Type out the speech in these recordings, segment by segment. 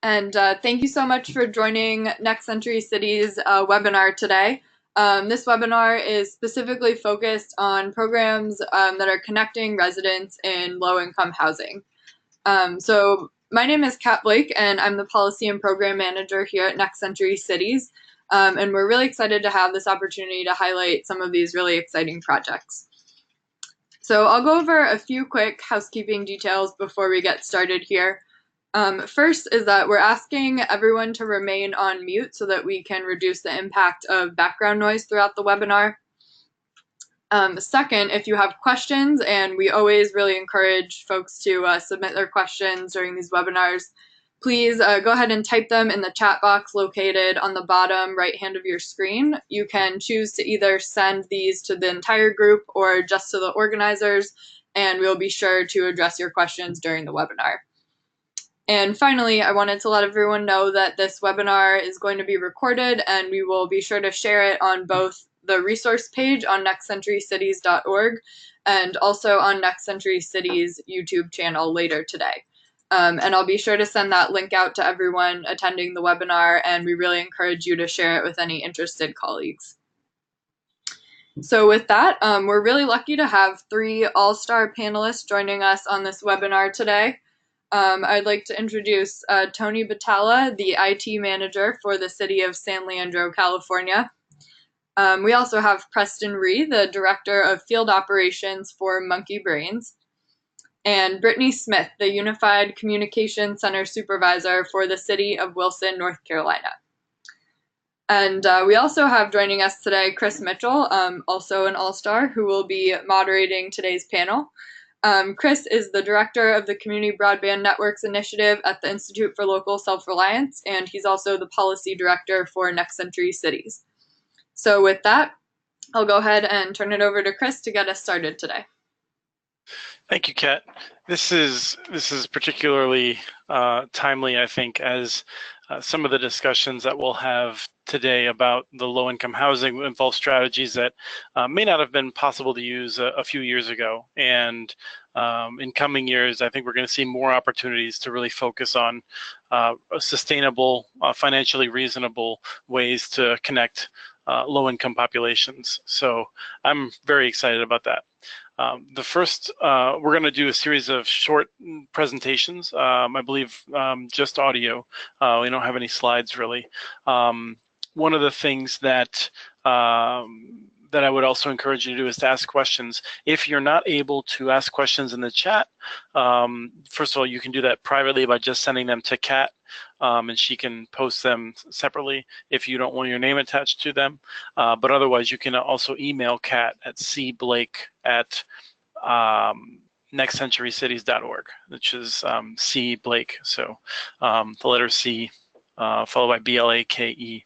And thank you so much for joining Next Century Cities webinar today. This webinar is specifically focused on programs that are connecting residents in low-income housing. So my name is Kat Blake, and I'm the Policy and Program Manager here at Next Century Cities. And we're really excited to have this opportunity to highlight some of these really exciting projects. So I'll go over a few quick housekeeping details before we get started here. First is that we're asking everyone to remain on mute so that we can reduce the impact of background noise throughout the webinar. Second, if you have questions, and we always really encourage folks to submit their questions during these webinars, please go ahead and type them in the chat box located on the bottom right hand of your screen. You can choose to either send these to the entire group or just to the organizers, and we'll be sure to address your questions during the webinar. And finally, I wanted to let everyone know that this webinar is going to be recorded, and we will be sure to share it on both the resource page on nextcenturycities.org and also on Next Century Cities YouTube channel later today. And I'll be sure to send that link out to everyone attending the webinar, and we really encourage you to share it with any interested colleagues. So with that, we're really lucky to have 3 all-star panelists joining us on this webinar today. I'd like to introduce Tony Batalla, the IT manager for the city of San Leandro, California. We also have Preston Rhea, the director of field operations for MonkeyBrains, and Brittany Smith, the Unified Communication Center Supervisor for the city of Wilson, North Carolina. And we also have joining us today Chris Mitchell, also an all-star, who will be moderating today's panel. Chris is the director of the Community Broadband Networks Initiative at the Institute for Local Self-Reliance, and he's also the policy director for Next Century Cities. So with that, I'll go ahead and turn it over to Chris to get us started today. Thank you, Kat. This is particularly timely, I think, as some of the discussions that we'll have today about the low-income housing involve strategies that may not have been possible to use a few years ago. And in coming years, I think we're going to see more opportunities to really focus on sustainable, financially reasonable ways to connect low-income populations. So I'm very excited about that. The first, we're going to do a series of short presentations, I believe just audio. We don't have any slides really. One of the things that that I would also encourage you to do is to ask questions. If you're not able to ask questions in the chat, first of all, you can do that privately by just sending them to Kat, and she can post them separately if you don't want your name attached to them. But otherwise, you can also email Kat at cblake@nextcenturycities.org, which is C Blake, so the letter C followed by BLAKE.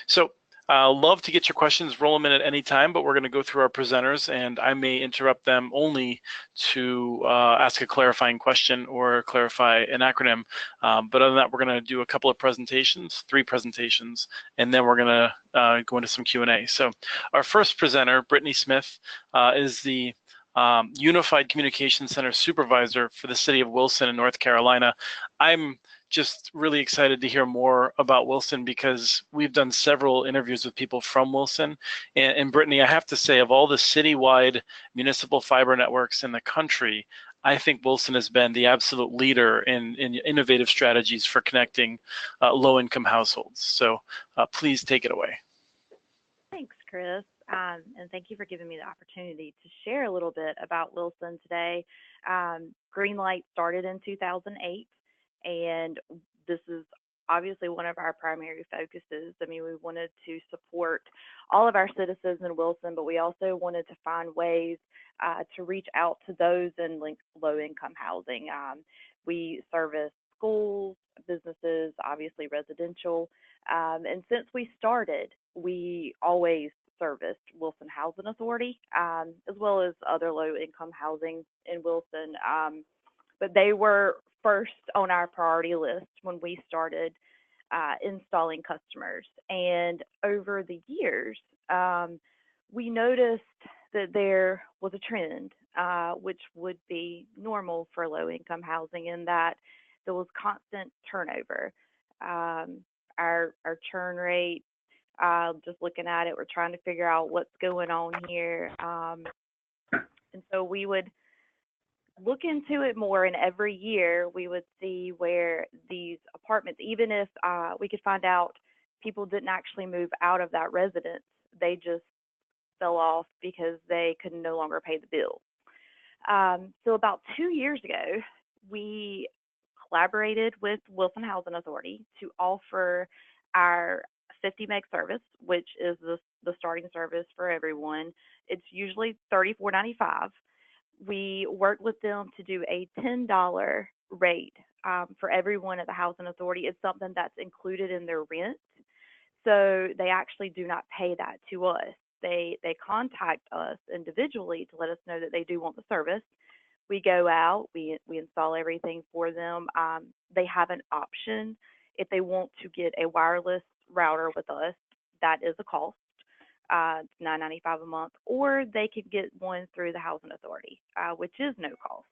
So I'd love to get your questions, roll them in at any time, but we're going to go through our presenters, and I may interrupt them only to ask a clarifying question or clarify an acronym. But other than that, we're going to do a couple of presentations, 3 presentations, and then we're going to go into some Q&A. So our first presenter, Brittany Smith, is the Unified Communication Center Supervisor for the city of Wilson in North Carolina. I'm just really excited to hear more about Wilson because we've done several interviews with people from Wilson. And Brittany, I have to say, of all the citywide municipal fiber networks in the country, I think Wilson has been the absolute leader in innovative strategies for connecting low-income households. So please take it away. Thanks, Chris. And thank you for giving me the opportunity to share a little bit about Wilson today. Greenlight started in 2008. And this is obviously one of our primary focuses. I mean, we wanted to support all of our citizens in Wilson, but we also wanted to find ways to reach out to those in low-income housing. We service schools, businesses, obviously residential. And since we started, we always serviced Wilson Housing Authority, as well as other low-income housing in Wilson. But they were first on our priority list when we started installing customers. And over the years, we noticed that there was a trend, which would be normal for low-income housing, in that there was constant turnover. Our churn rate, just looking at it, we're trying to figure out what's going on here. And so we would look into it more, and every year we would see where these apartments, even if we could find out people didn't actually move out of that residence, they just fell off because they could no longer pay the bill. So about 2 years ago, we collaborated with Wilson Housing Authority to offer our 50 meg service, which is the starting service for everyone. It's usually $34.95. We worked with them to do a $10 rate for everyone at the Housing Authority. It's something that's included in their rent. So they actually do not pay that to us. They contact us individually to let us know that they do want the service. We go out, we install everything for them. They have an option if they want to get a wireless router with us. That is a cost. It's $9.95 a month, or they could get one through the Housing Authority, which is no cost.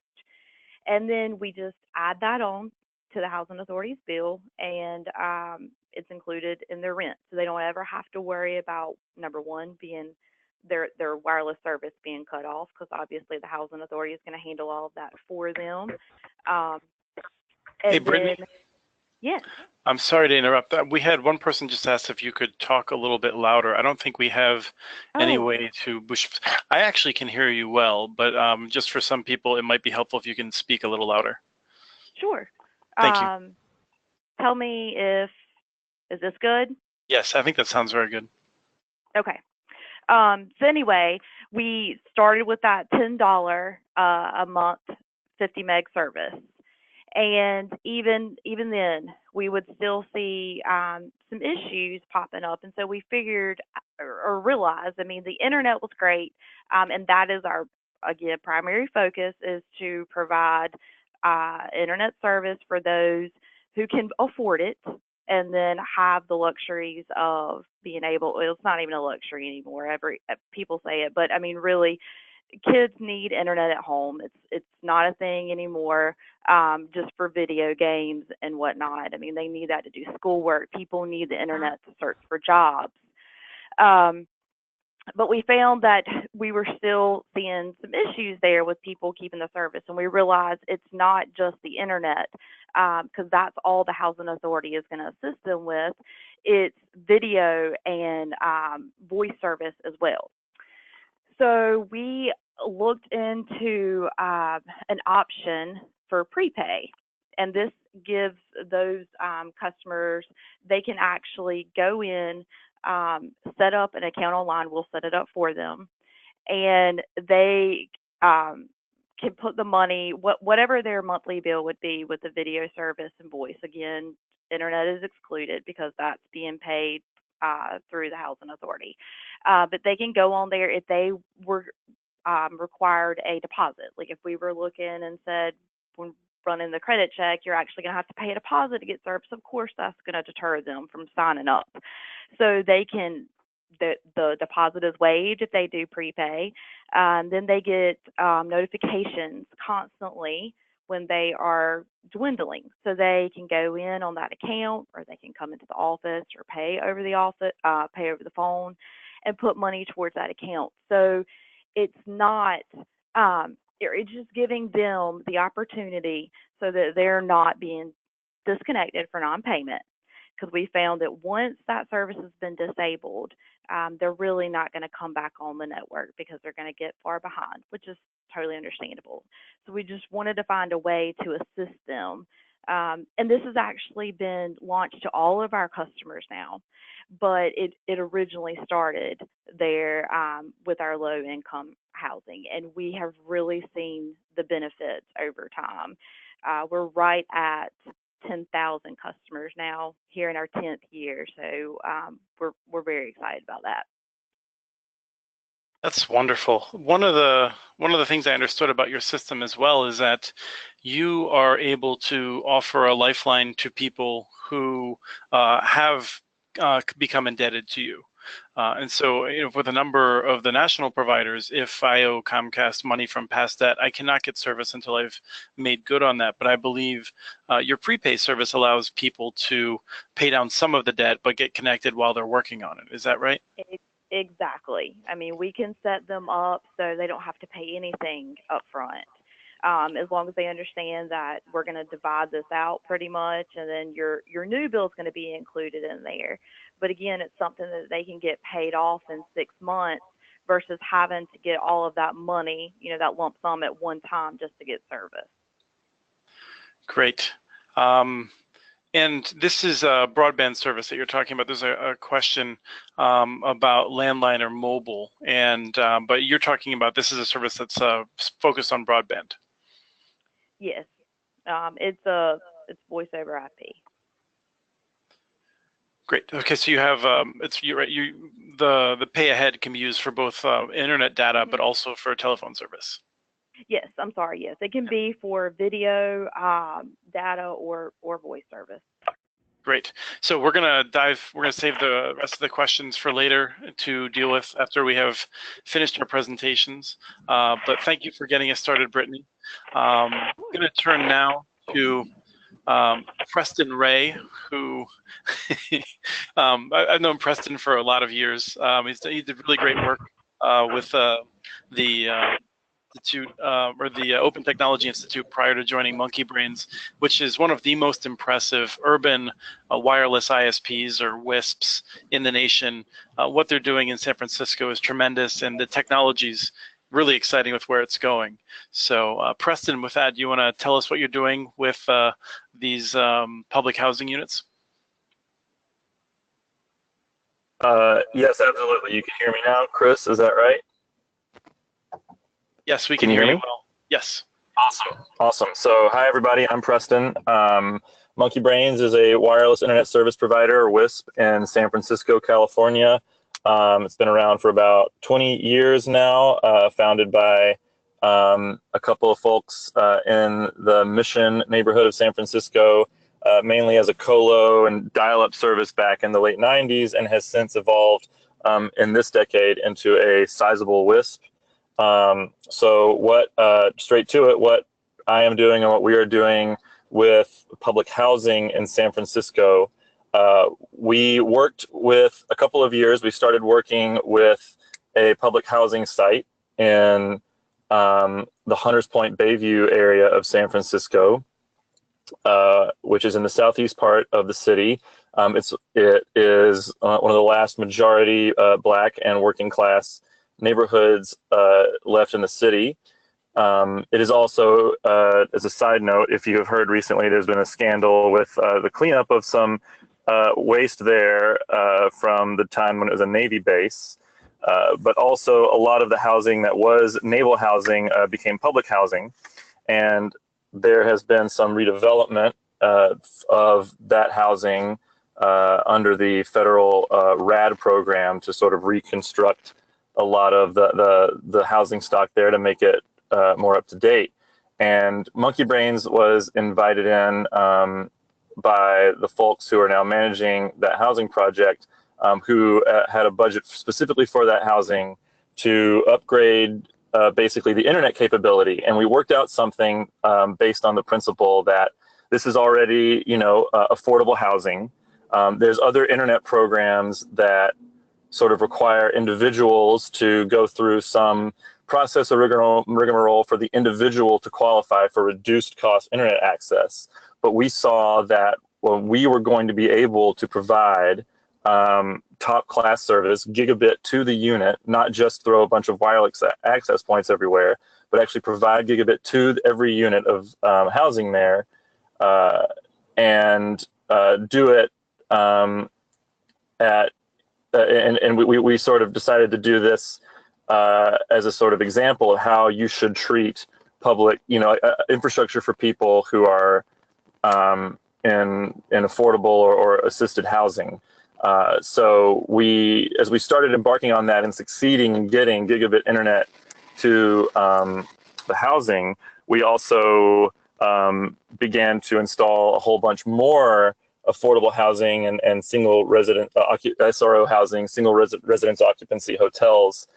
And then we just add that on to the Housing Authority's bill, and it's included in their rent. So they don't ever have to worry about, number one, being their wireless service being cut off, because obviously the Housing Authority is going to handle all of that for them. Hey, Brittany. Yes. I'm sorry to interrupt. We had one person just asked if you could talk a little bit louder. I don't think we have any way to push. I actually can hear you well, but just for some people, it might be helpful if you can speak a little louder. Sure. Thank you. Tell me is this good? Yes, I think that sounds very good. Okay. So anyway, we started with that $10 a month 50 meg service. And even then, we would still see some issues popping up. And so we figured or realized, I mean, the internet was great. And that is our, again, primary focus is to provide internet service for those who can afford it and then have the luxuries of being able, well, it's not even a luxury anymore. People say it, but I mean, really, kids need internet at home. It's not a thing anymore, just for video games and whatnot. I mean, they need that to do schoolwork. People need the internet to search for jobs. But we found that we were still seeing some issues there with people keeping the service. And we realized it's not just the internet, because that's all the Housing Authority is going to assist them with. It's video and voice service as well. So we looked into an option for prepay, and this gives those customers, they can actually go in, set up an account online. We'll set it up for them, and they can put the money, whatever their monthly bill would be with the video service and voice. Again, internet is excluded because that's being paid through the Housing Authority. But they can go on there if they were required a deposit. Like if we were looking and said, when running the credit check, you're actually going to have to pay a deposit to get service, of course that's going to deter them from signing up. So they can, the deposit is waived if they do prepay. Then they get notifications constantly when they are dwindling. So they can go in on that account, or they can come into the office or pay over the phone and put money towards that account. So it's not, it's just giving them the opportunity so that they're not being disconnected for non-payment. Because we found that once that service has been disabled, they're really not going to come back on the network because they're going to get far behind, which is totally understandable. So we just wanted to find a way to assist them. And this has actually been launched to all of our customers now, but it originally started there with our low income housing, and we have really seen the benefits over time. We're right at 10,000 customers now here in our 10th year, so we're very excited about that. That's wonderful. One of the things I understood about your system as well is that you are able to offer a lifeline to people who have become indebted to you. And so, with a number of the national providers, if I owe Comcast money from past debt, I cannot get service until I've made good on that. But I believe your prepay service allows people to pay down some of the debt, but get connected while they're working on it. Is that right? Exactly. I mean, we can set them up so they don't have to pay anything up front. As long as they understand that we're going to divide this out pretty much, and then your new bill is going to be included in there. But again, it's something that they can get paid off in 6 months versus having to get all of that money, that lump sum at one time just to get service. Great. And this is a broadband service that you're talking about. There's a question about landline or mobile, and but you're talking about this is a service that's focused on broadband. Yes, it's voice over IP. Great. Okay, so you have the pay ahead can be used for both internet data, but also for telephone service. Yes, I'm sorry. Yes, it can be for video, data, or voice service. Great. So we're gonna save the rest of the questions for later to deal with after we have finished our presentations. But thank you for getting us started, Brittany. I'm gonna turn now to Preston Rhea, who I've known Preston for a lot of years. He did really great work with the Institute or the Open Technology Institute prior to joining MonkeyBrains, which is one of the most impressive urban wireless ISPs or WISPs in the nation. What they're doing in San Francisco is tremendous, and the technology's really exciting with where it's going. So Preston, with that, do you want to tell us what you're doing with these public housing units? Yes, absolutely. You can hear me now, Chris, is that right? Yes, we can hear you well. Yes. Awesome. So hi, everybody. I'm Preston. MonkeyBrains is a wireless internet service provider, or WISP, in San Francisco, California. It's been around for about 20 years now, founded by a couple of folks in the Mission neighborhood of San Francisco, mainly as a colo and dial-up service back in the late 90s, and has since evolved in this decade into a sizable WISP. Straight to it, what I am doing and what we are doing with public housing in San Francisco, we worked with a couple of years. We started working with a public housing site in the Hunters Point Bayview area of San Francisco, which is in the southeast part of the city. It is one of the last majority Black and working class neighborhoods left in the city. It is also, as a side note, if you have heard recently, there's been a scandal with the cleanup of some waste there from the time when it was a Navy base. But also a lot of the housing that was naval housing became public housing. And there has been some redevelopment of that housing under the federal RAD program to sort of reconstruct a lot of the housing stock there to make it more up to date. And MonkeyBrains was invited in by the folks who are now managing that housing project, who had a budget specifically for that housing to upgrade basically the internet capability. And we worked out something based on the principle that this is already, affordable housing. There's other internet programs that sort of require individuals to go through some process or rigmarole for the individual to qualify for reduced cost internet access. But we saw that when we were going to be able to provide top class service, gigabit to the unit, not just throw a bunch of wireless access points everywhere, but actually provide gigabit to every unit of housing there, and do it and we sort of decided to do this as a sort of example of how you should treat public, infrastructure for people who are in affordable or assisted housing. So as we started embarking on that and succeeding in getting gigabit internet to the housing, we also began to install a whole bunch more affordable housing and single resident SRO housing, single residence occupancy hotels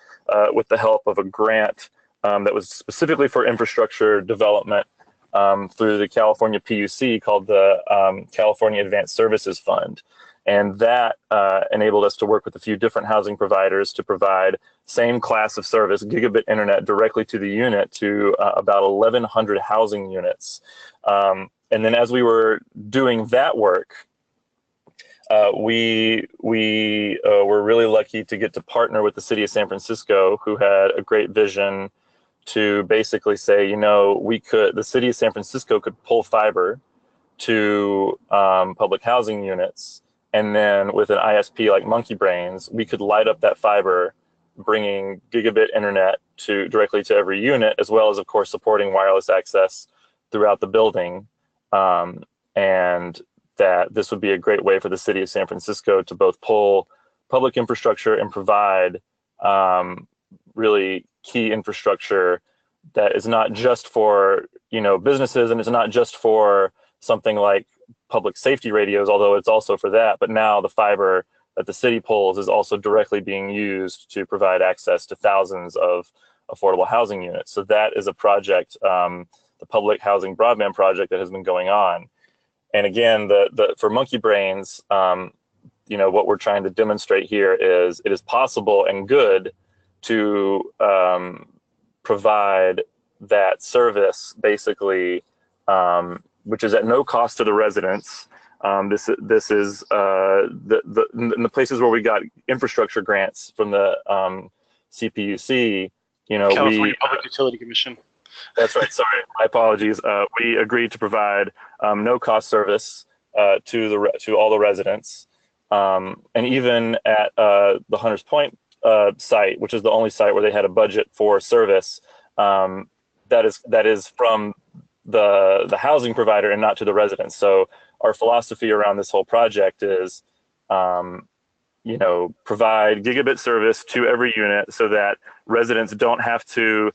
with the help of a grant that was specifically for infrastructure development through the California PUC called the California Advanced Services Fund. And that enabled us to work with a few different housing providers to provide same class of service, gigabit internet, directly to the unit to about 1,100 housing units. And then as we were doing that work, we were really lucky to get to partner with the city of San Francisco, who had a great vision to basically say, you know, the city of San Francisco could pull fiber to public housing units. And then with an ISP like MonkeyBrains, we could light up that fiber, bringing gigabit internet directly to every unit, as well as, of course, supporting wireless access throughout the building. And that this would be a great way for the city of San Francisco to both pull public infrastructure and provide really key infrastructure that is not just for, you know, businesses, and it's not just for something like public safety radios, although it's also for that. But now the fiber that the city pulls is also directly being used to provide access to thousands of affordable housing units. So that is a project, the public housing broadband project, that has been going on. And again, for MonkeyBrains, you know, what we're trying to demonstrate here is it is possible and good to provide that service, basically, which is at no cost to the residents. This is in the places where we got infrastructure grants from the CPUC. You know, California Public Utility Commission. That's right. Sorry, my apologies. We agreed to provide no-cost service to all the residents, and even at the Hunters Point site, which is the only site where they had a budget for service, that is from the housing provider and not to the residents. So our philosophy around this whole project is, you know, provide gigabit service to every unit so that residents don't have to.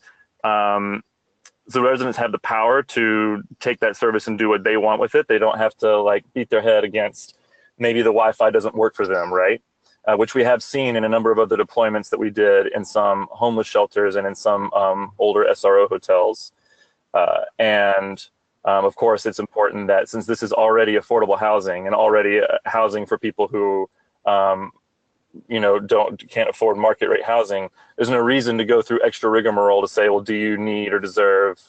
So residents have the power to take that service and do what they want with it. They don't have to like beat their head against maybe the Wi-Fi doesn't work for them, right? Which we have seen in a number of other deployments that we did in some homeless shelters and in some older SRO hotels. Of course, it's important that since this is already affordable housing and already housing for people who you know, can't afford market rate housing, there's no reason to go through extra rigmarole to say, well, do you need or deserve,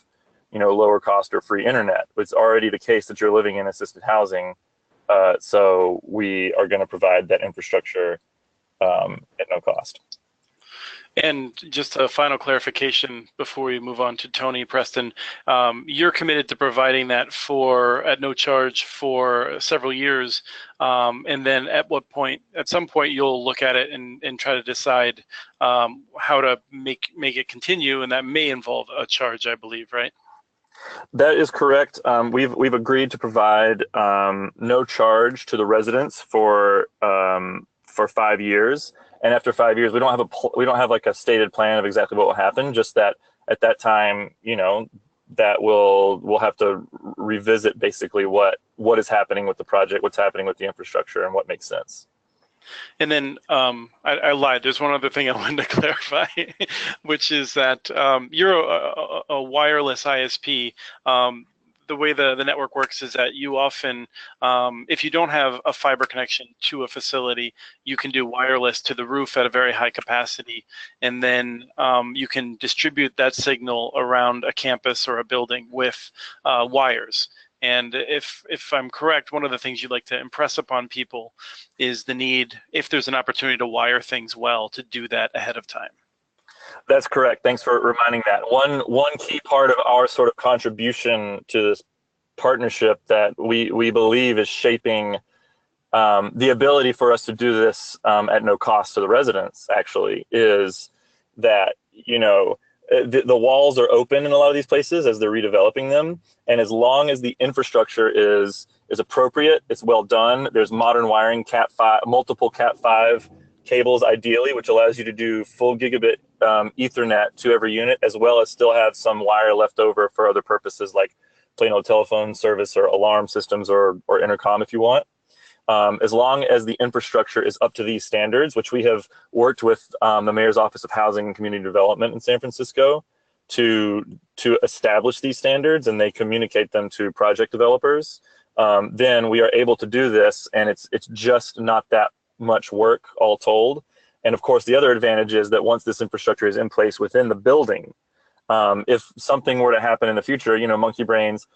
you know, lower cost or free internet? It's already the case that you're living in assisted housing. So we are going to provide that infrastructure at no cost. And just a final clarification before we move on to Tony, Preston, you're committed to providing that at no charge for several years. And then at some point, you'll look at it and try to decide how to make it continue. And that may involve a charge, I believe, right? That is correct. We've agreed to provide no charge to the residents for 5 years. And after 5 years, we don't have like a stated plan of exactly what will happen. Just that at that time, you know, that we'll have to revisit basically what is happening with the project, what's happening with the infrastructure, and what makes sense. And then I lied. There's one other thing I wanted to clarify, which is that you're a wireless ISP. The way the network works is that you often, if you don't have a fiber connection to a facility, you can do wireless to the roof at a very high capacity, and then you can distribute that signal around a campus or a building with wires. And if I'm correct, one of the things you'd like to impress upon people is the need, if there's an opportunity to wire things well, to do that ahead of time. That's correct. Thanks for reminding that. One key part of our sort of contribution to this partnership that we believe is shaping the ability for us to do this at no cost to the residents, actually, is that, you know, the walls are open in a lot of these places as they're redeveloping them. And as long as the infrastructure is appropriate, it's well done, there's modern wiring, Cat5, multiple Cat5 cables ideally, which allows you to do full gigabit Ethernet to every unit, as well as still have some wire left over for other purposes like plain old telephone service or alarm systems or intercom if you want. as long as the infrastructure is up to these standards, which we have worked with the Mayor's Office of Housing and Community Development in San Francisco to establish these standards, and they communicate them to project developers, then we are able to do this, and it's just not that much work all told. And of course, the other advantage is that once this infrastructure is in place within the building, if something were to happen in the future, MonkeyBrains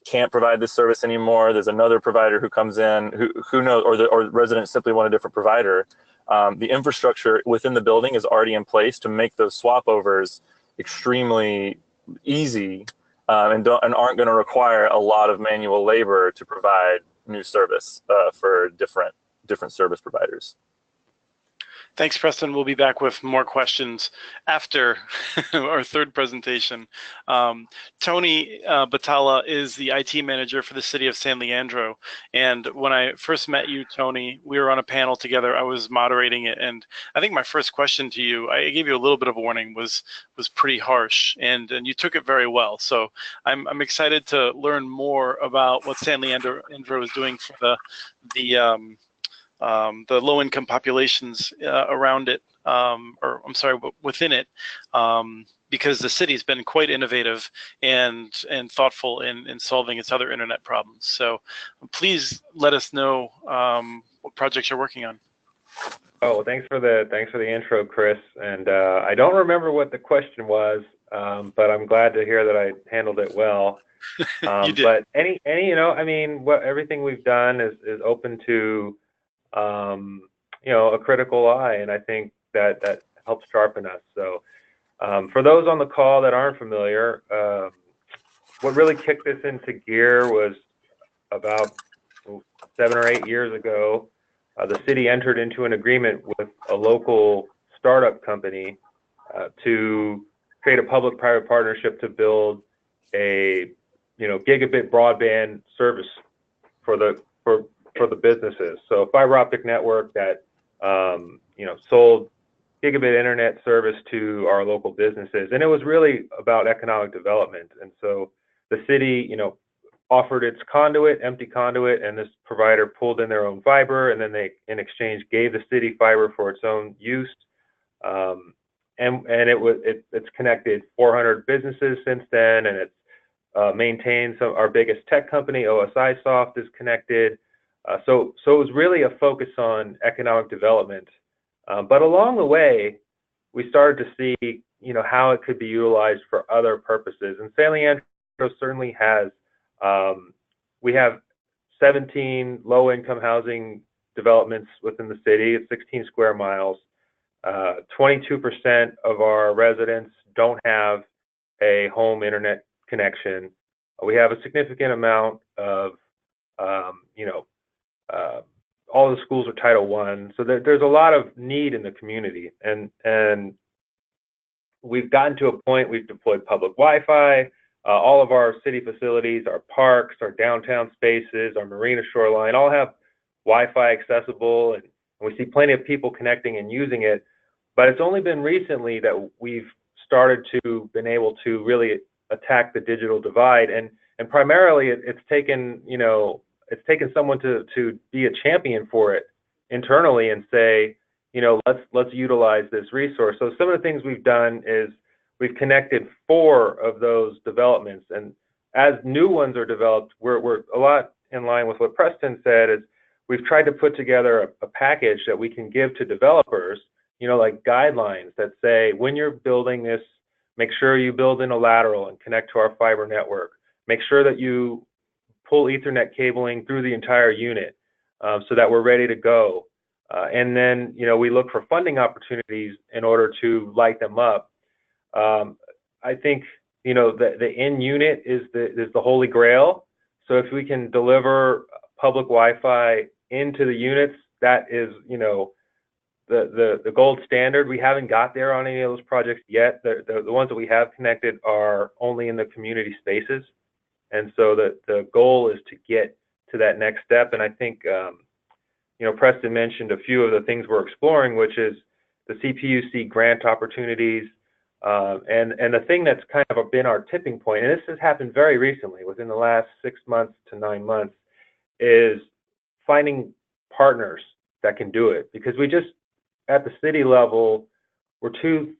can't provide this service anymore. There's another provider who comes in, who knows, or residents simply want a different provider. The infrastructure within the building is already in place to make those swap overs extremely easy, and aren't going to require a lot of manual labor to provide new service for different service providers. Thanks, Preston. We'll be back with more questions after our third presentation. Tony Batalla is the IT manager for the city of San Leandro. And when I first met you, Tony, we were on a panel together. I was moderating it. And I think my first question to you, I gave you a little bit of a warning, was pretty harsh. And you took it very well. So I'm excited to learn more about what San Leandro is doing for the low-income populations around it, or I'm sorry, within it, because the city's been quite innovative and thoughtful in solving its other internet problems. So please let us know what projects you're working on. Oh, thanks for the intro, Chris. And I don't remember what the question was, but I'm glad to hear that I handled it well. You did. But everything we've done is open to a critical eye, and I think that helps sharpen us. So for those on the call that aren't familiar, what really kicked this into gear was about 7 or 8 years ago. The city entered into an agreement with a local startup company to create a public-private partnership to build a gigabit broadband service for the businesses. So a fiber optic network that sold gigabit internet service to our local businesses, and it was really about economic development. And so the city offered its empty conduit, and this provider pulled in their own fiber, and then they in exchange gave the city fiber for its own use. And it's connected 400 businesses since then, and it's maintained our biggest tech company, OSI Soft, is connected. So it was really a focus on economic development. But along the way, we started to see, how it could be utilized for other purposes. And San Leandro certainly has. We have 17 low-income housing developments within the city. It's 16 square miles. 22% of our residents don't have a home internet connection. We have a significant amount of, all the schools are Title I. So there's a lot of need in the community. And we've gotten to a point, we've deployed public Wi-Fi. All of our city facilities, our parks, our downtown spaces, our marina shoreline, all have Wi-Fi accessible, and we see plenty of people connecting and using it. But it's only been recently that we've started to been able to really attack the digital divide, and primarily it's taken someone to be a champion for it internally and say, let's utilize this resource. So some of the things we've done is we've connected 4 of those developments, and as new ones are developed, we're a lot in line with what Preston said. Is we've tried to put together a package that we can give to developers, like guidelines that say, when you're building this, make sure you build in a lateral and connect to our fiber network. Make sure that you pull Ethernet cabling through the entire unit so that we're ready to go. And then, we look for funding opportunities in order to light them up. I think, the in-unit is the holy grail. So if we can deliver public Wi-Fi into the units, that is, the gold standard. We haven't got there on any of those projects yet. The ones that we have connected are only in the community spaces. And so the goal is to get to that next step. And I think, Preston mentioned a few of the things we're exploring, which is the CPUC grant opportunities. And the thing that's kind of been our tipping point, and this has happened very recently, within the last 6 months to 9 months, is finding partners that can do it, because we just, at the city level, we're too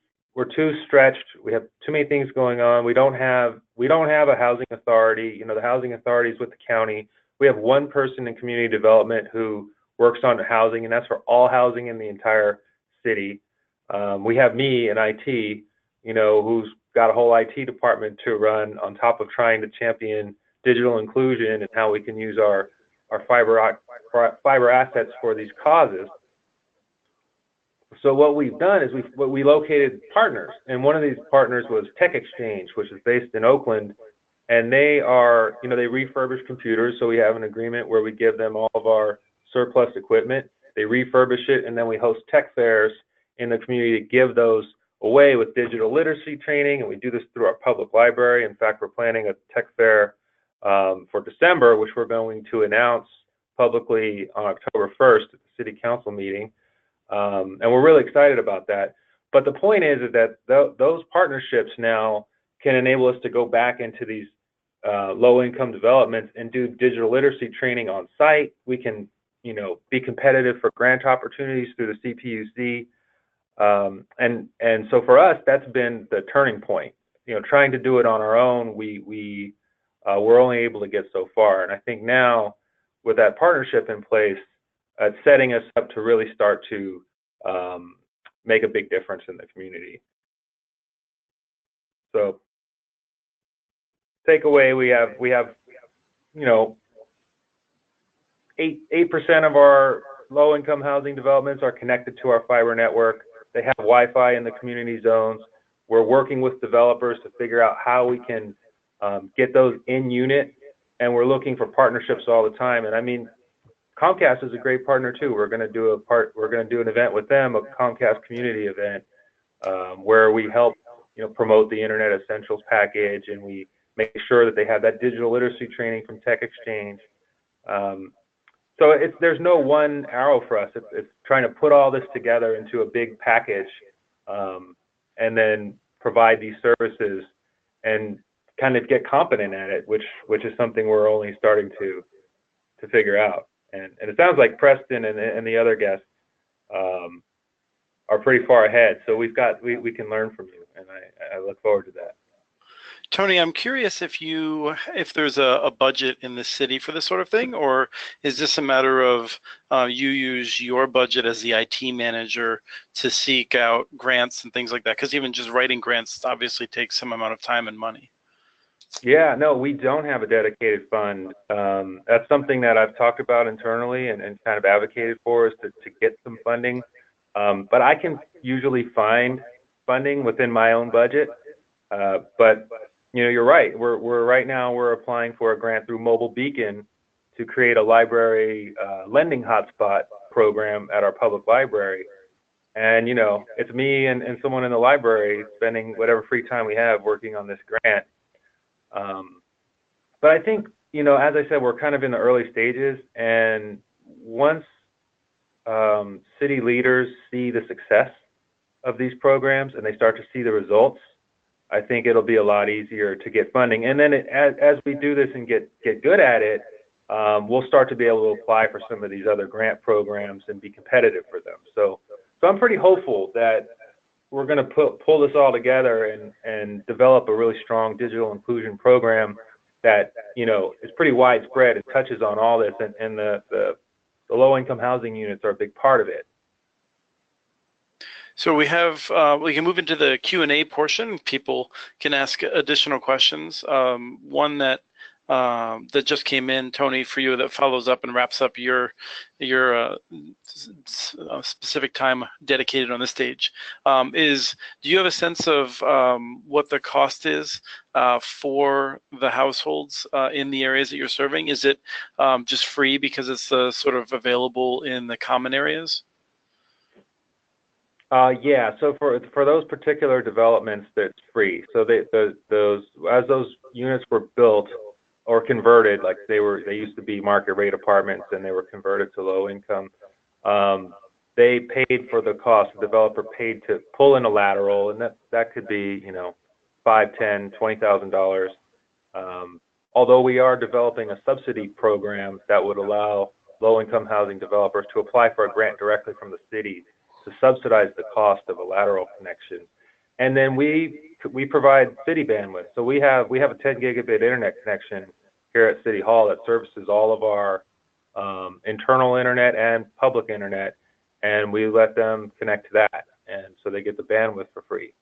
stretched. We have too many things going on. We don't have a housing authority. You know, the housing authority is with the county. We have one person in community development who works on housing, and that's for all housing in the entire city. We have me in IT, you know, who's got a whole IT department to run on top of trying to champion digital inclusion and how we can use our fiber assets for these causes. So what we've done is we located partners, and one of these partners was Tech Exchange, which is based in Oakland, and they are, you know, they refurbish computers. So we have an agreement where we give them all of our surplus equipment. They refurbish it, and then we host tech fairs in the community to give those away with digital literacy training, and we do this through our public library. In fact, we're planning a tech fair for December, which we're going to announce publicly on October 1st at the City Council meeting. And we're really excited about that. But the point is that those partnerships now can enable us to go back into these low-income developments and do digital literacy training on site. We can, you know, be competitive for grant opportunities through the CPUC. And so for us, that's been the turning point. You know, trying to do it on our own, we're only able to get so far. And I think now, with that partnership in place, it's setting us up to really start to make a big difference in the community. So, takeaway: we have, you know, 8% of our low-income housing developments are connected to our fiber network. They have Wi-Fi in the community zones. We're working with developers to figure out how we can get those in unit, and we're looking for partnerships all the time. And I mean, Comcast is a great partner too. We're going to do an event with them, a Comcast community event, where we help, you know, promote the Internet Essentials package, and we make sure that they have that digital literacy training from Tech Exchange. So there's no one arrow for us. It's trying to put all this together into a big package, and then provide these services and kind of get competent at it, which is something we're only starting to figure out. And it sounds like Preston and the other guests are pretty far ahead. So we can learn from you, and I look forward to that. Tony, I'm curious if there's a budget in the city for this sort of thing, or is this a matter of you use your budget as the IT manager to seek out grants and things like that? Because even just writing grants obviously takes some amount of time and money. Yeah, no, we don't have a dedicated fund. That's something that I've talked about internally and kind of advocated for, is to get some funding. But I can usually find funding within my own budget. But you know, you're right. Right now we're applying for a grant through Mobile Beacon to create a library lending hotspot program at our public library. And you know, it's me and someone in the library spending whatever free time we have working on this grant. But I think, you know, as I said, we're kind of in the early stages, and once city leaders see the success of these programs and they start to see the results, I think it'll be a lot easier to get funding. And then as we do this and get good at it, we'll start to be able to apply for some of these other grant programs and be competitive for them. So I'm pretty hopeful that we're going to pull this all together and develop a really strong digital inclusion program that, you know, is pretty widespread and touches on all this, and the low-income housing units are a big part of it. So we can move into the Q&A portion. People can ask additional questions. One that just came in, Tony, for you, that follows up and wraps up your specific time dedicated on the stage, is: do you have a sense of what the cost is for the households in the areas that you're serving? Is it just free because it's sort of available in the common areas? Yeah, so for those particular developments, that's free. So as those units were built or converted, like they used to be market rate apartments and they were converted to low income, they paid for the cost. The developer paid to pull in a lateral, and that could be, you know, $5,000, $10,000, $20,000. Although we are developing a subsidy program that would allow low-income housing developers to apply for a grant directly from the city to subsidize the cost of a lateral connection. And then we provide city bandwidth. So we have a 10 gigabit internet connection here at City Hall that services all of our internal internet and public internet, and we let them connect to that, and so they get the bandwidth for free.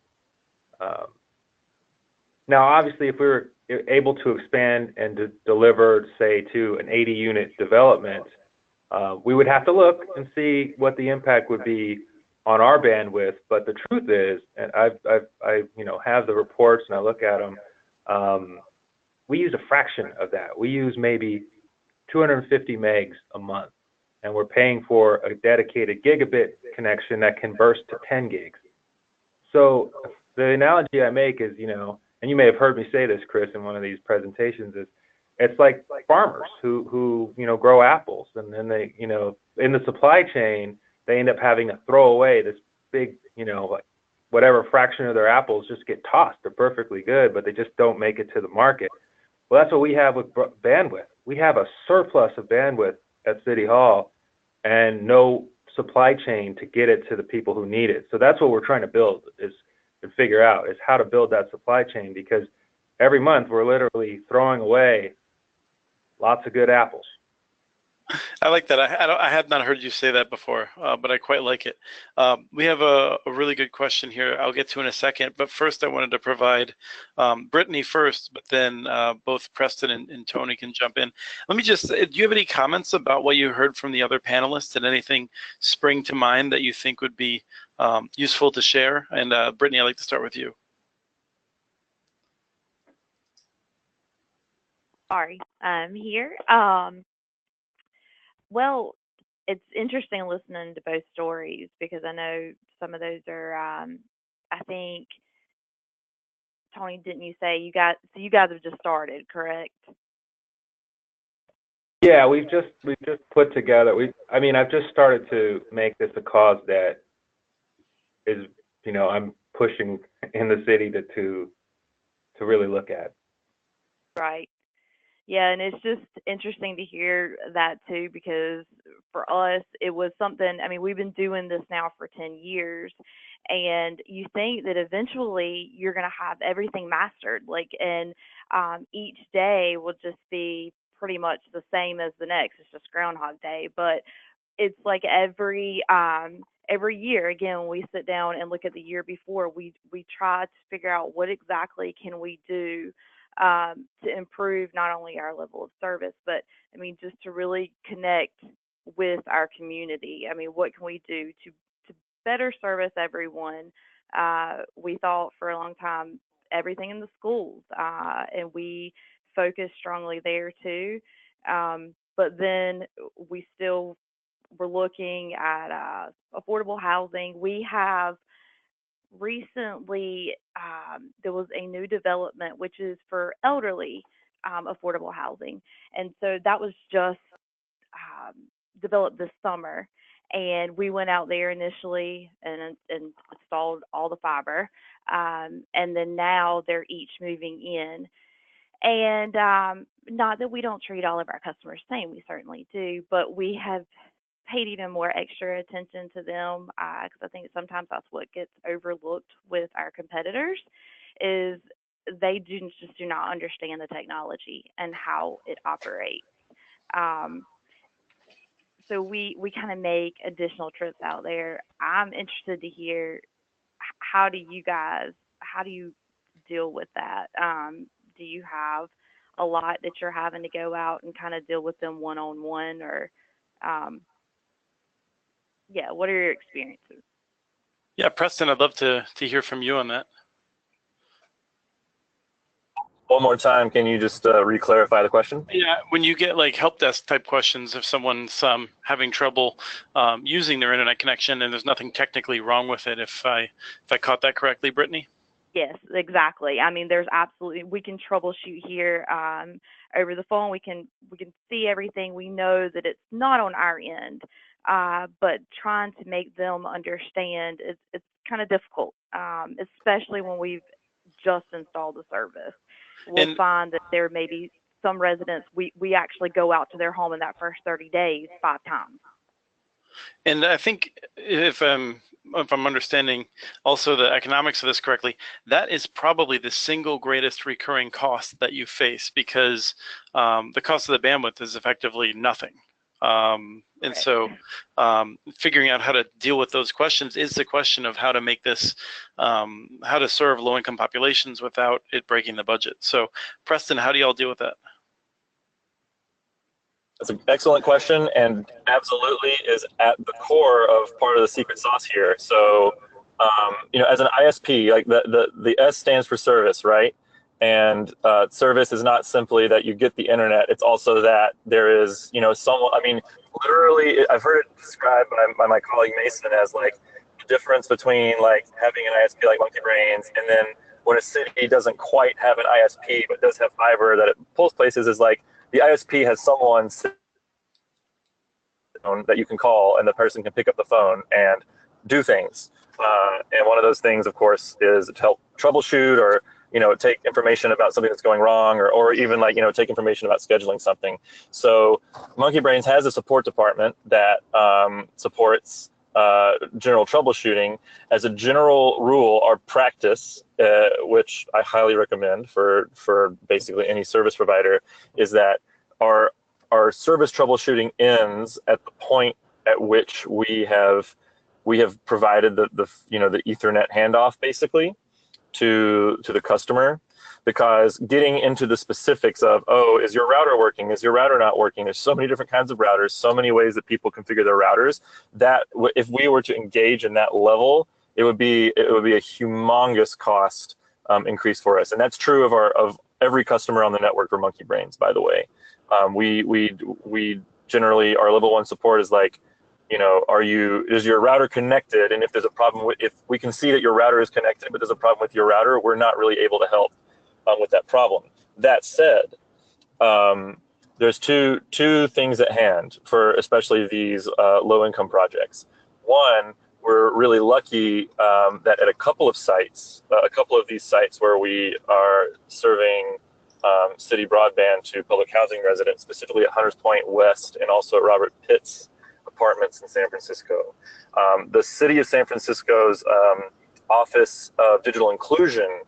Now, obviously, if we were able to expand and to deliver, say, to an 80-unit development, we would have to look and see what the impact would be on our bandwidth. But the truth is, and I have the reports and I look at them, we use a fraction of that. We use maybe 250 megs a month, and we're paying for a dedicated gigabit connection that can burst to 10 gigs. So the analogy I make is, and you may have heard me say this, Chris, in one of these presentations, is it's like farmers who grow apples, and then they, in the supply chain, they end up having to throw away this big, like whatever fraction of their apples just get tossed. They're perfectly good, but they just don't make it to the market. Well, that's what we have with bandwidth. We have a surplus of bandwidth at City Hall and no supply chain to get it to the people who need it. So that's what we're trying to build, is to figure out is how to build that supply chain, because every month we're literally throwing away lots of good apples. I like that. I had not heard you say that before, but I quite like it. We have a really good question here I'll get to in a second, but first I wanted to provide Brittany first, but then both Preston and Tony can jump in. Let me just, do you have any comments about what you heard from the other panelists? Did anything spring to mind that you think would be useful to share? And Brittany, I'd like to start with you. Sorry, I'm here. Well, it's interesting listening to both stories, because I know some of those are, I think, Tony, didn't you say you guys have just started, correct? Yeah, we've just put together. I've just started to make this a cause that is, I'm pushing in the city to really look at. Right. Yeah, and it's just interesting to hear that too, because for us, it was something, we've been doing this now for 10 years, and you think that eventually you're going to have everything mastered, and each day will just be pretty much the same as the next. It's just Groundhog Day, but it's like every year, again, when we sit down and look at the year before, we try to figure out what exactly can we do to improve not only our level of service, but just to really connect with our community. What can we do to better service everyone? We thought for a long time everything in the schools, and we focused strongly there too. But then we still were looking at affordable housing. We have recently, there was a new development which is for elderly affordable housing, and so that was just developed this summer, and we went out there initially and installed all the fiber, and then now they're each moving in, and not that we don't treat all of our customers the same, we certainly do, but we have paid even more extra attention to them, because I think sometimes that's what gets overlooked with our competitors, is they just do not understand the technology and how it operates. So we kind of make additional trips out there. I'm interested to hear, how do you deal with that? Do you have a lot that you're having to go out and kind of deal with them one-on-one, or what are your experiences? Yeah, Preston, I'd love to hear from you on that. One more time, can you just re-clarify the question? Yeah, when you get like help desk type questions, if someone's having trouble using their internet connection and there's nothing technically wrong with it, if I caught that correctly, Brittany? Yes, exactly. There's absolutely, we can troubleshoot here over the phone. We can see everything. We know that it's not on our end, but trying to make them understand, it's kind of difficult, especially when we've just installed the service. We'll find that there may be some residents, we actually go out to their home in that first 30 days 5 times. And I think if I'm understanding also the economics of this correctly, that is probably the single greatest recurring cost that you face, because the cost of the bandwidth is effectively nothing. And Right. so figuring out how to deal with those questions is the question of how to make this, how to serve low-income populations without it breaking the budget. So Preston, how do y'all deal with that? That's an excellent question, and absolutely is at the core of part of the secret sauce here. So, as an ISP, like the S stands for service, right? And service is not simply that you get the internet. It's also that there is, someone. I mean, literally, I've heard it described by my colleague Mason as like the difference between like having an ISP like MonkeyBrains and then when a city doesn't quite have an ISP but does have fiber that it pulls places, is like the ISP has someone that you can call, and the person can pick up the phone and do things. And one of those things, of course, is to help troubleshoot or take information about something that's going wrong, or even like take information about scheduling something. So MonkeyBrains has a support department that supports general troubleshooting. As a general rule, our practice, which I highly recommend for basically any service provider, is that our service troubleshooting ends at the point at which we have provided the Ethernet handoff basically to the customer. Because getting into the specifics of, oh, is your router working? Is your router not working? There's so many different kinds of routers, so many ways that people configure their routers, that if we were to engage in that level, it would be a humongous cost increase for us. And that's true of every customer on the network for MonkeyBrains, by the way. We generally, our level 1 support is like, is your router connected? And if there's a problem if we can see that your router is connected, but there's a problem with your router, we're not really able to help with that problem. That said, there's two things at hand for especially these low-income projects. One, we're really lucky that at a couple of these sites where we are serving city broadband to public housing residents, specifically at Hunters Point West and also at Robert Pitt's apartments in San Francisco. The city of San Francisco's Office of Digital Inclusion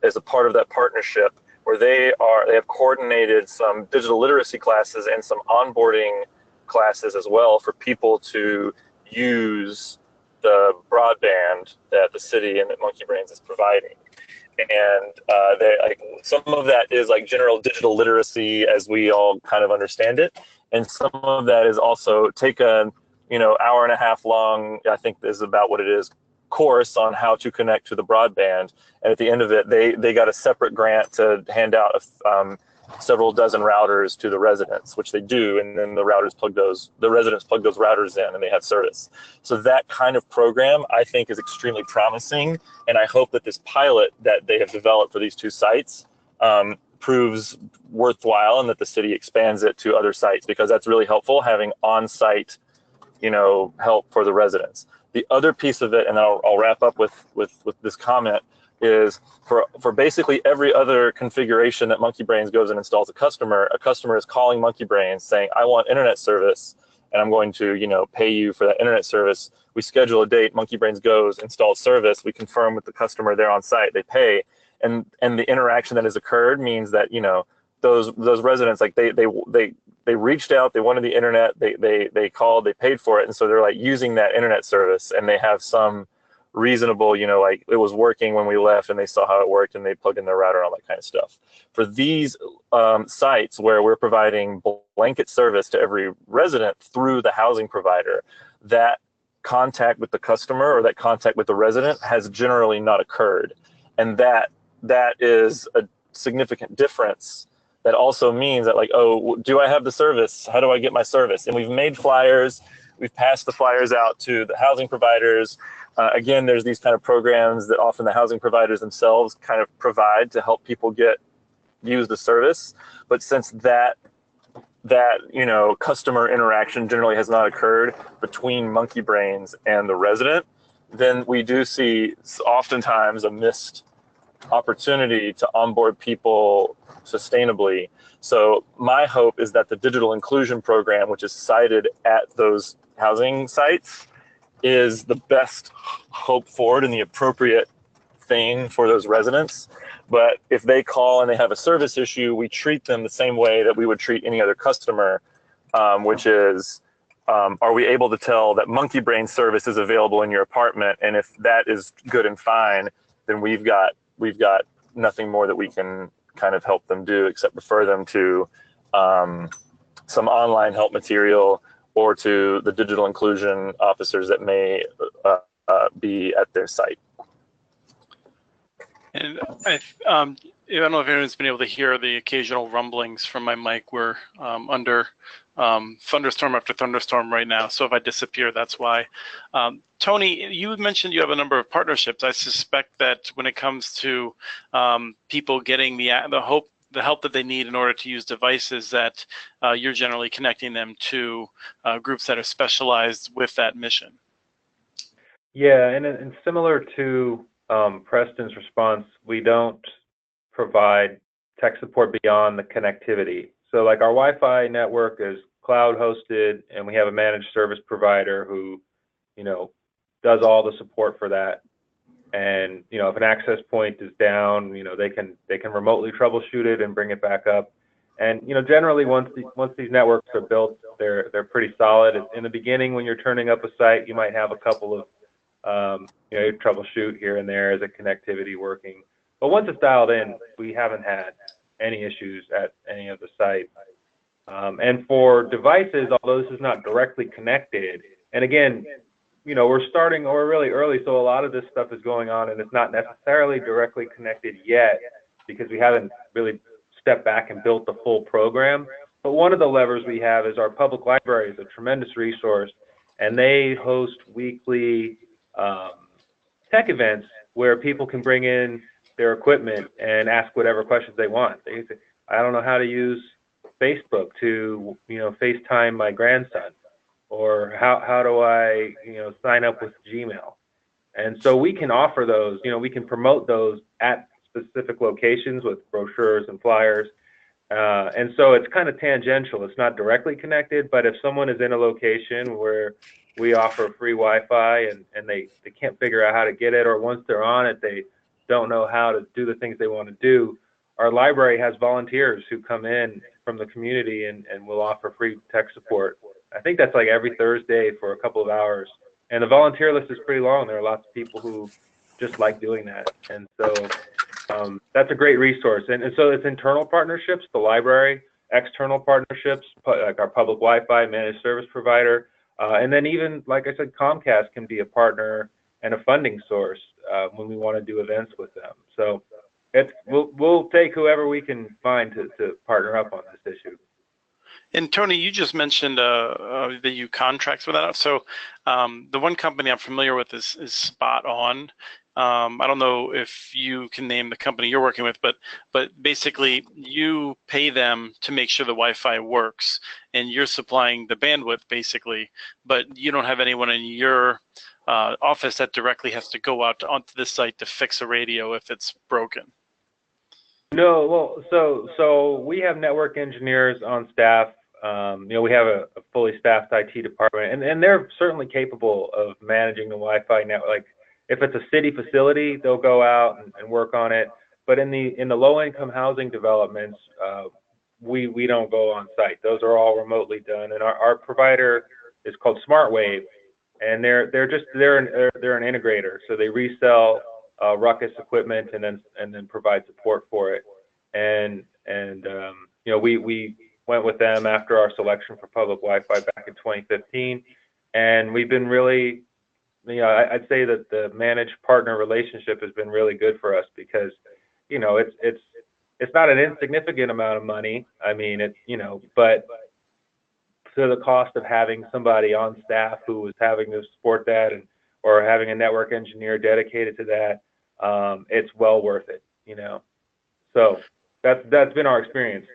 is a part of that partnership, where they have coordinated some digital literacy classes and some onboarding classes as well for people to use the broadband that the city and that MonkeyBrains is providing. And some of that is like general digital literacy as we all kind of understand it, and some of that is also take a hour and a half long, I think is about what it is, course on how to connect to the broadband. And at the end of it, they got a separate grant to hand out several dozen routers to the residents, which they do, and then the residents plug those routers in and they have service. So that kind of program, I think, is extremely promising, and I hope that this pilot that they have developed for these 2 sites proves worthwhile, and that the city expands it to other sites, because that's really helpful, having on-site help for the residents. The other piece of it, and I'll wrap up with this comment, is for basically every other configuration that MonkeyBrains goes and installs a customer is calling MonkeyBrains saying, I want internet service, and I'm going to pay you for that internet service. We schedule a date, MonkeyBrains goes, installs service, we confirm with the customer they're on site, they pay, and the interaction that has occurred means that those residents, like they reached out, they wanted the internet, they called, they paid for it, and so they're like using that internet service, and they have some reasonable, like it was working when we left and they saw how it worked and they plugged in their router and all that kind of stuff. For these sites where we're providing blanket service to every resident through the housing provider, that contact with the customer or that contact with the resident has generally not occurred. And that is a significant difference. That also means that, like, oh, do I have the service? How do I get my service? And we've made flyers. We've passed the flyers out to the housing providers. Again, there's these kind of programs that often the housing providers themselves kind of provide to help people use the service. But since that customer interaction generally has not occurred between MonkeyBrains and the resident, then we do see oftentimes a missed opportunity to onboard people sustainably. So my hope is that the digital inclusion program, which is cited at those housing sites, is the best hope forward and the appropriate thing for those residents. But if they call and they have a service issue, we treat them the same way that we would treat any other customer, which is, are we able to tell that MonkeyBrains service is available in your apartment? And if that is good and fine, then we've got nothing more that we can kind of help them do except refer them to some online help material or to the digital inclusion officers that may be at their site. And I don't know if anyone's been able to hear the occasional rumblings from my mic. We're under thunderstorm after thunderstorm right now, so if I disappear, that's why. Tony, you mentioned you have a number of partnerships. I suspect that when it comes to people getting the help that they need in order to use devices, that you're generally connecting them to groups that are specialized with that mission. Yeah, and similar to Preston's response, we don't provide tech support beyond the connectivity. So like our Wi-Fi network is cloud hosted, and we have a managed service provider who, does all the support for that. And if an access point is down, they can remotely troubleshoot it and bring it back up. And generally once these networks are built, they're pretty solid. In the beginning, when you're turning up a site, you might have a couple of troubleshoot here and there as a connectivity working. But once it's dialed in, we haven't had any issues at any of the sites. And for devices, although this is not directly connected, and again, we're really early, so a lot of this stuff is going on and it's not necessarily directly connected yet because we haven't really stepped back and built the full program. But one of the levers we have is our public library is a tremendous resource, and they host weekly tech events where people can bring in their equipment and ask whatever questions they want. They say, I don't know how to use Facebook to, FaceTime my grandson, or how do I, sign up with Gmail? And so we can offer those, we can promote those at specific locations with brochures and flyers. And so it's kind of tangential. It's not directly connected, but if someone is in a location where we offer free Wi-Fi and they can't figure out how to get it, or once they're on it, they don't know how to do the things they want to do, our library has volunteers who come in from the community and will offer free tech support. I think that's like every Thursday for a couple of hours. And the volunteer list is pretty long. There are lots of people who just like doing that. And so that's a great resource. And so it's internal partnerships, the library, external partnerships, like our public Wi-Fi managed service provider. And then even, like I said, Comcast can be a partner and a funding source when we want to do events with them. So we'll take whoever we can find to partner up on this issue. And Tony, you just mentioned that you contracts with that. So the one company I'm familiar with is Spot On. I don't know if you can name the company you're working with, but basically you pay them to make sure the Wi-Fi works, and you're supplying the bandwidth basically, but you don't have anyone in your office that directly has to go out onto the site to fix a radio if it's broken. No, well, so we have network engineers on staff. We have a fully staffed IT department, and they're certainly capable of managing the Wi-Fi network. Like if it's a city facility, they'll go out and work on it. But in the low-income housing developments, we don't go on site. Those are all remotely done. And our provider is called SmartWave, and they're an integrator. So they resell Ruckus equipment and then provide support for it. And we went with them after our selection for public Wi-Fi back in 2015, and we've been really, I'd say that the managed partner relationship has been really good for us because, it's not an insignificant amount of money. I mean, but to the cost of having somebody on staff who is having to support that or having a network engineer dedicated to that, it's well worth it, So that's been our experience.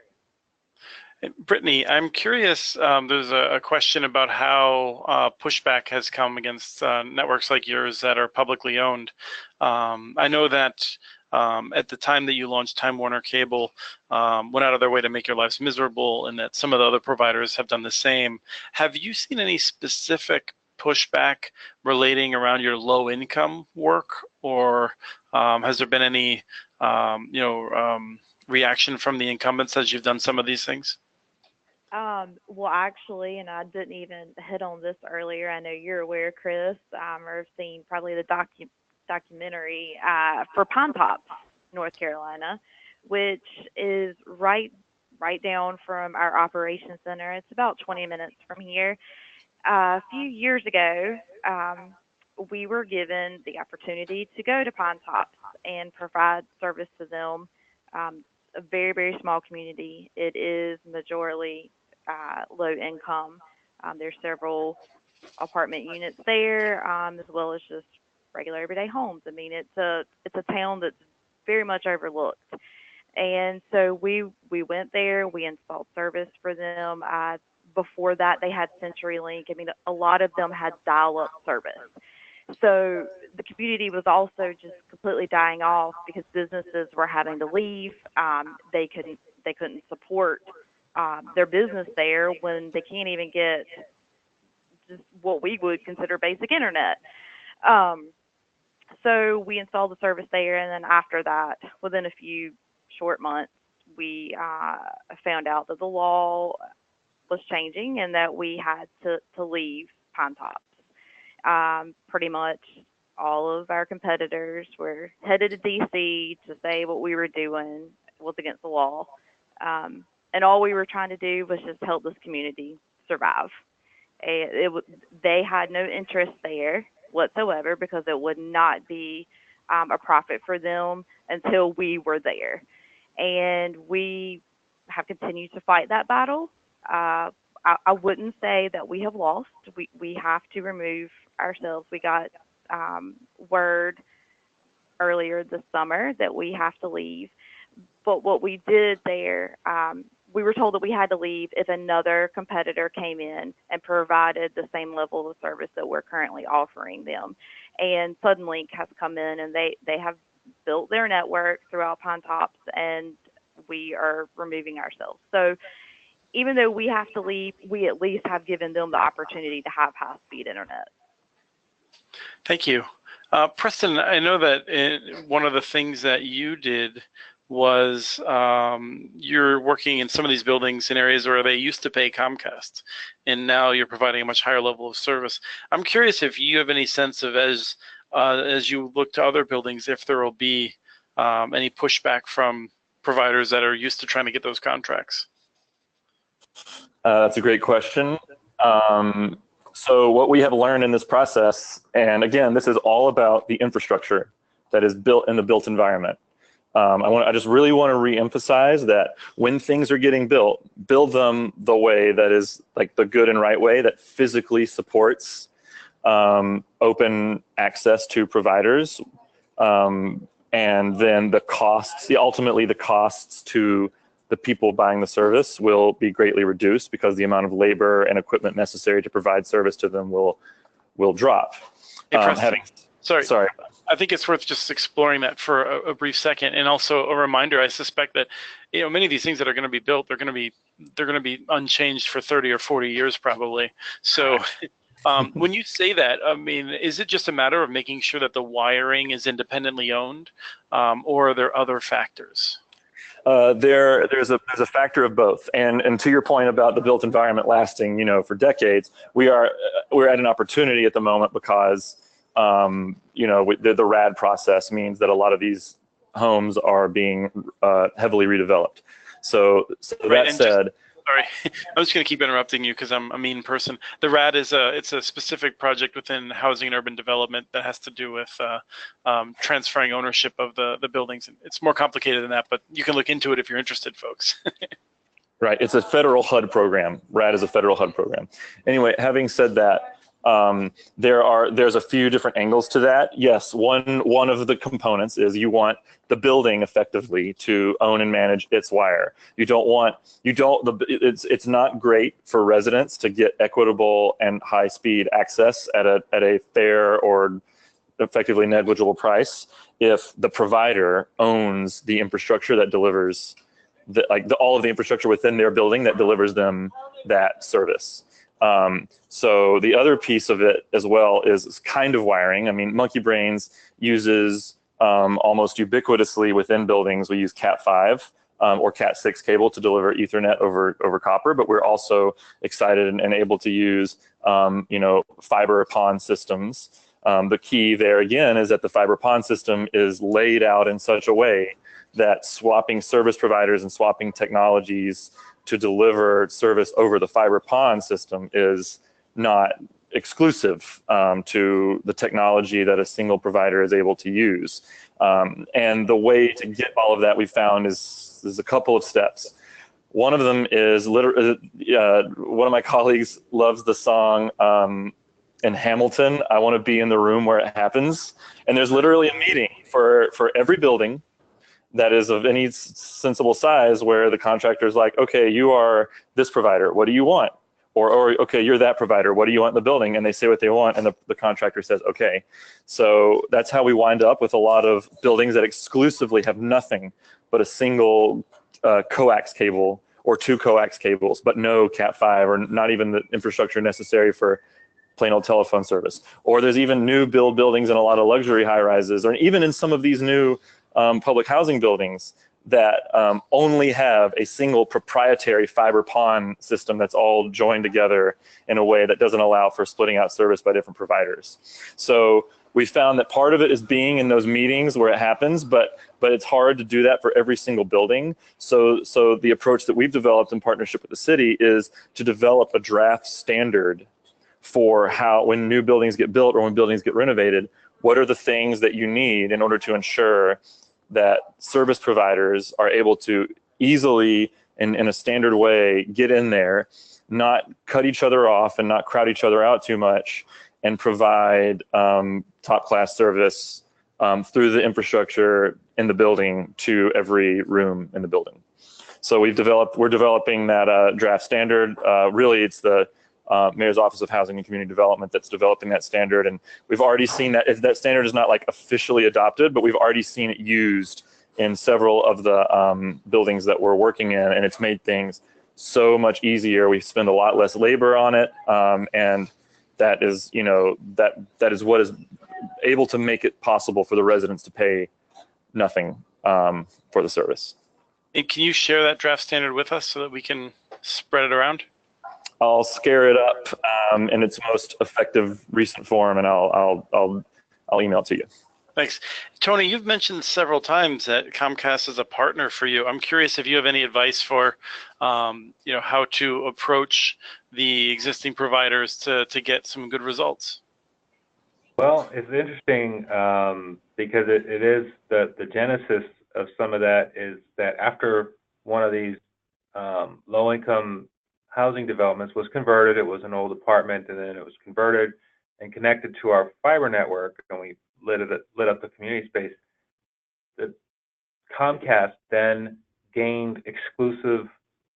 Brittany, I'm curious, there's a question about how pushback has come against networks like yours that are publicly owned. I know that at the time that you launched Time Warner Cable, went out of their way to make your lives miserable, and that some of the other providers have done the same. Have you seen any specific pushback relating around your low income work, or has there been any reaction from the incumbents as you've done some of these things? Well, actually, and I didn't even hit on this earlier. I know you're aware, Chris, or have seen probably the documentary for Pine Top, North Carolina, which is right down from our operations center. It's about 20 minutes from here. A few years ago, we were given the opportunity to go to Pine Tops and provide service to them. A very, very small community. It is majorly low income. There's several apartment units there, as well as just regular everyday homes. I mean, it's a town that's very much overlooked. And so we went there. We installed service for them. Before that, they had CenturyLink. I mean, a lot of them had dial-up service. So the community was also just completely dying off because businesses were having to leave. They couldn't support their business there when they can't even get just what we would consider basic internet. So we installed the service there, and then after that, within a few short months, we found out that the law was changing and that we had to leave Pine Tops. Pretty much all of our competitors were headed to D.C. to say what we were doing was against the law. And all we were trying to do was just help this community survive. They had no interest there whatsoever because it would not be a profit for them until we were there. And we have continued to fight that battle. I wouldn't say that we have lost. We have to remove ourselves. We got word earlier this summer that we have to leave. But what we did there, we were told that we had to leave if another competitor came in and provided the same level of service that we're currently offering them. And Suddenlink has come in, and they have built their network throughout Pine Tops, and we are removing ourselves. So even though we have to leave, we at least have given them the opportunity to have high-speed internet. Thank you. Preston, I know that one of the things that you did was you're working in some of these buildings in areas where they used to pay Comcast, and now you're providing a much higher level of service. I'm curious if you have any sense of, as you look to other buildings, if there will be any pushback from providers that are used to trying to get those contracts. That's a great question. So what we have learned in this process, and again, this is all about the infrastructure that is built in the built environment. I just really want to reemphasize that when things are getting built, build them the way that is like the good and right way that physically supports open access to providers. And then the costs, ultimately the costs to the people buying the service will be greatly reduced because the amount of labor and equipment necessary to provide service to them will drop. Hey, sorry. I think it's worth just exploring that for a brief second, and also a reminder. I suspect that many of these things that are going to be built, they're going to be unchanged for 30 or 40 years probably. So when you say that, I mean, is it just a matter of making sure that the wiring is independently owned, or are there other factors? There's a factor of both, and to your point about the built environment lasting, for decades, we're at an opportunity at the moment because the RAD process means that a lot of these homes are being heavily redeveloped. So right, that said. Sorry, I'm just going to keep interrupting you because I'm a mean person. The RAD is it's a specific project within housing and urban development that has to do with transferring ownership of the buildings. It's more complicated than that, but you can look into it if you're interested, folks. Right, it's a federal HUD program. RAD is a federal HUD program. Anyway, having said that, there's a few different angles to that. Yes, one of the components is you want the building effectively to own and manage its wire. It's not great for residents to get equitable and high speed access at a fair or effectively negligible price if the provider owns the infrastructure that delivers all of the infrastructure within their building that delivers them that service. So the other piece of it as well is kind of wiring. I mean, MonkeyBrains uses almost ubiquitously within buildings, we use Cat5 or Cat6 cable to deliver Ethernet over copper, but we're also excited and able to use fiber PON systems. The key there again is that the fiber PON system is laid out in such a way that swapping service providers and swapping technologies to deliver service over the fiber PON system is not exclusive to the technology that a single provider is able to use. And the way to get all of that we found is a couple of steps. One of them is one of my colleagues loves the song in Hamilton, I Want to Be in the Room Where It Happens. And there's literally a meeting for every building that is of any sensible size where the contractor is like, okay, you are this provider, what do you want? Or okay, you're that provider, what do you want in the building? And they say what they want, and the contractor says, okay. So that's how we wind up with a lot of buildings that exclusively have nothing but a single coax cable or two coax cables, but no Cat5 or not even the infrastructure necessary for plain old telephone service. Or there's even new build buildings in a lot of luxury high rises, or even in some of these new public housing buildings that only have a single proprietary fiber PON system that's all joined together in a way that doesn't allow for splitting out service by different providers. So we found that part of it is being in those meetings where it happens, but it's hard to do that for every single building. So the approach that we've developed in partnership with the city is to develop a draft standard for how, when new buildings get built or when buildings get renovated, what are the things that you need in order to ensure that service providers are able to easily, in a standard way, get in there, not cut each other off and not crowd each other out too much, and provide top-class service through the infrastructure in the building to every room in the building. So we're developing that draft standard. Really, it's the Mayor's Office of Housing and Community Development that's developing that standard, and we've already seen that that standard is not like officially adopted, but we've already seen it used in several of the buildings that we're working in, and it's made things so much easier. We spend a lot less labor on it, and that is, that is what is able to make it possible for the residents to pay nothing for the service. And can you share that draft standard with us so that we can spread it around? I'll scare it up in its most effective recent form, and I'll email it to you. Thanks. Tony, you've mentioned several times that Comcast is a partner for you. I'm curious if you have any advice for how to approach the existing providers to get some good results. Well, it's interesting because it is the genesis of some of that is that after one of these low-income housing developments was converted, it was an old apartment, and then it was converted and connected to our fiber network, and we lit up the community space. The Comcast then gained exclusive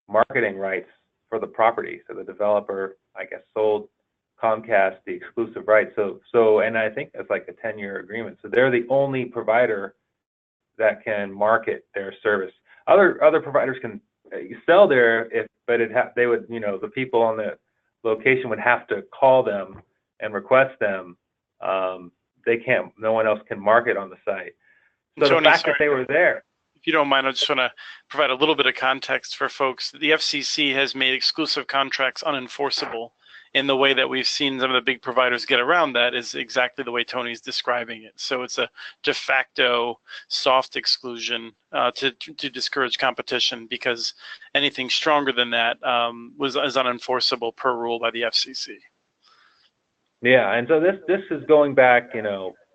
marketing rights for the property. So the developer, I guess, sold Comcast the exclusive rights. So and I think it's like a 10-year agreement. So they're the only provider that can market their service. Other providers can sell there, they would, the people on the location would have to call them and request them. They can't. No one else can market on the site. So Tony, the fact that they were there. If you don't mind, I just want to provide a little bit of context for folks. The FCC has made exclusive contracts unenforceable. In the way that we've seen some of the big providers get around that is exactly the way Tony's describing it. So it's a de facto soft exclusion to discourage competition, because anything stronger than that is unenforceable per rule by the FCC. Yeah, and so this is going back, 5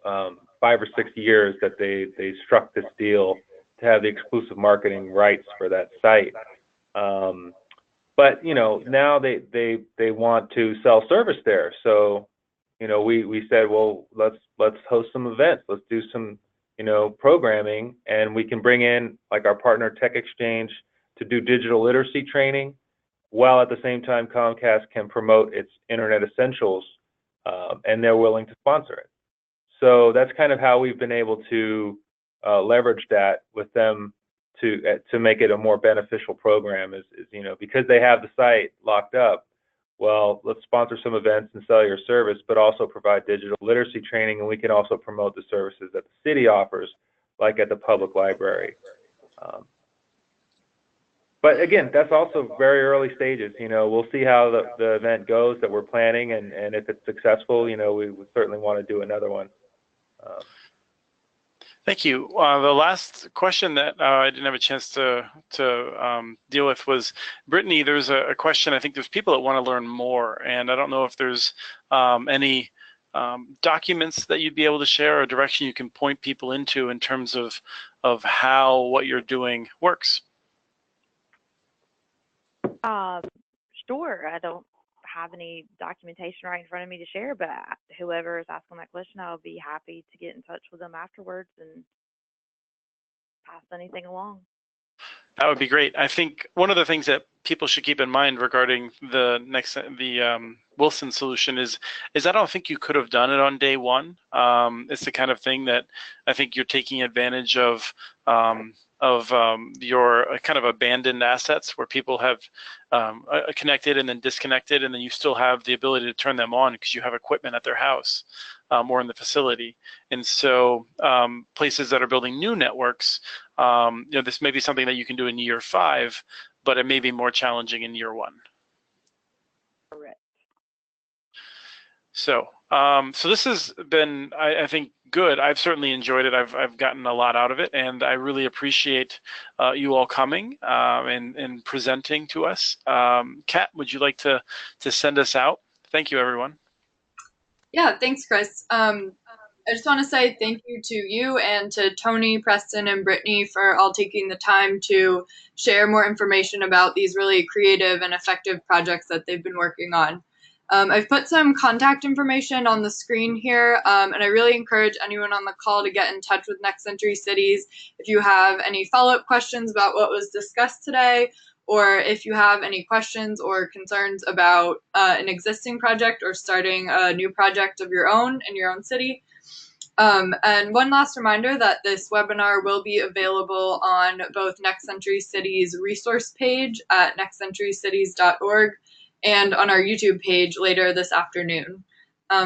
or 6 years that they struck this deal to have the exclusive marketing rights for that site. But now they want to sell service there. So we said, well, let's host some events. Let's do some programming, and we can bring in like our partner Tech Exchange to do digital literacy training, while at the same time Comcast can promote its Internet Essentials, and they're willing to sponsor it. So that's kind of how we've been able to leverage that with them to make it a more beneficial program. Is because they have the site locked up. Well, let's sponsor some events and sell your service, but also provide digital literacy training, and we can also promote the services that the city offers, like at the public library. But again, that's also very early stages. We'll see how the event goes that we're planning, and if it's successful, we would certainly want to do another one. Thank you. The last question that I didn't have a chance to deal with was, Brittany, there's a question. I think there's people that want to learn more, and I don't know if there's any documents that you'd be able to share or direction you can point people into in terms of how what you're doing works. Sure. I don't have any documentation right in front of me to share, but whoever is asking that question, I'll be happy to get in touch with them afterwards and pass anything along. That would be great. I think one of the things that people should keep in mind regarding the Wilson solution is I don't think you could have done it on day one. It's the kind of thing that I think you're taking advantage of your kind of abandoned assets where people have connected and then disconnected, and then you still have the ability to turn them on because you have equipment at their house or in the facility. And so places that are building new networks, this may be something that you can do in year 5, but it may be more challenging in year 1. Correct. So this has been, I think, good. I've certainly enjoyed it. I've gotten a lot out of it, and I really appreciate you all coming and presenting to us. Kat, would you like to send us out? Thank you, everyone. Yeah, thanks, Chris. I just want to say thank you to you and to Tony, Preston, and Brittany for all taking the time to share more information about these really creative and effective projects that they've been working on. I've put some contact information on the screen here, and I really encourage anyone on the call to get in touch with Next Century Cities if you have any follow-up questions about what was discussed today, or if you have any questions or concerns about an existing project or starting a new project of your own in your own city. And one last reminder that this webinar will be available on both Next Century Cities resource page at nextcenturycities.org and on our YouTube page later this afternoon.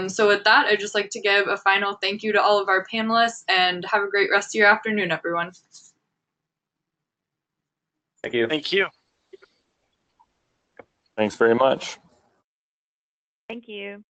So with that, I'd just like to give a final thank you to all of our panelists, and have a great rest of your afternoon, everyone. Thank you. Thank you. Thanks very much. Thank you.